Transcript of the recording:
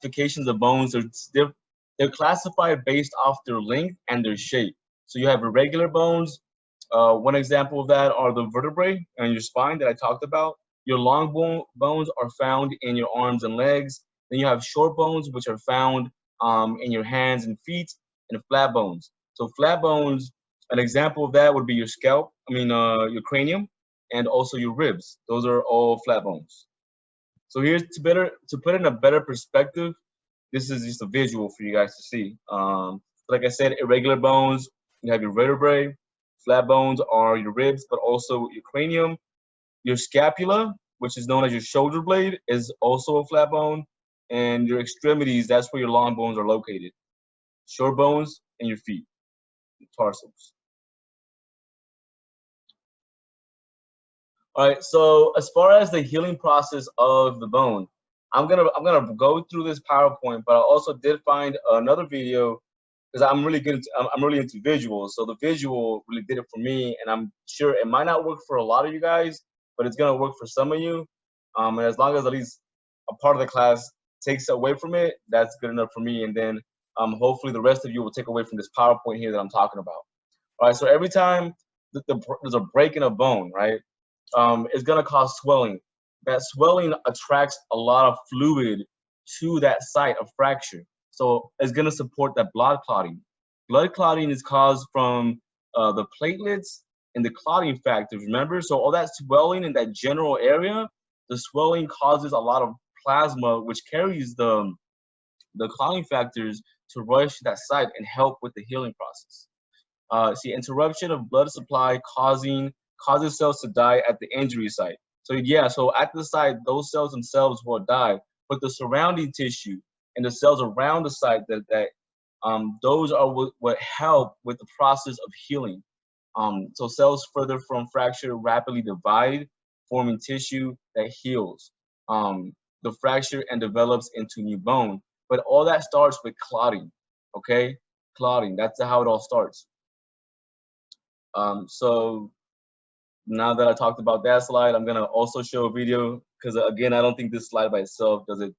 classifications of bones. They're classified based off their length and their shape. So you have irregular bones. One example of that are the vertebrae and your spine that I talked about. Your long bones are found in your arms and legs. Then you have short bones, which are found in your hands and feet, and flat bones. So flat bones, an example of that would be your scalp, your cranium, and also your ribs. Those are all flat bones. So here's to put in a better perspective. This is just a visual for you guys to see. Like I said, irregular bones, you have your vertebrae. Flat bones are your ribs, but also your cranium. Your scapula, which is known as your shoulder blade, is also a flat bone. And your extremities, that's where your long bones are located. Short bones and your feet, your tarsals. All right, so as far as the healing process of the bone, I'm gonna go through this PowerPoint, but I also did find another video because I'm really into visuals. So the visual really did it for me, and I'm sure it might not work for a lot of you guys, but it's gonna work for some of you. And as long as at least a part of the class takes away from it, that's good enough for me. And then hopefully the rest of you will take away from this PowerPoint here that I'm talking about. All right, so every time there's a break in a bone, right, it's gonna cause swelling. That swelling attracts a lot of fluid to that site of fracture. So it's gonna support that blood clotting. Blood clotting is caused from the platelets and the clotting factors, remember? So all that swelling in that general area, the swelling causes a lot of plasma, which carries the clotting factors to rush to that site and help with the healing process. See, interruption of blood supply causes cells to die at the injury site. So yeah, so at the site, those cells themselves will die, but the surrounding tissue and the cells around the site those are what help with the process of healing. So cells further from fracture rapidly divide, forming tissue that heals the fracture and develops into new bone. But all that starts with clotting, okay? Clotting, that's how it all starts. So now that I talked about that slide, I'm gonna also show a video because again, I don't think this slide by itself does it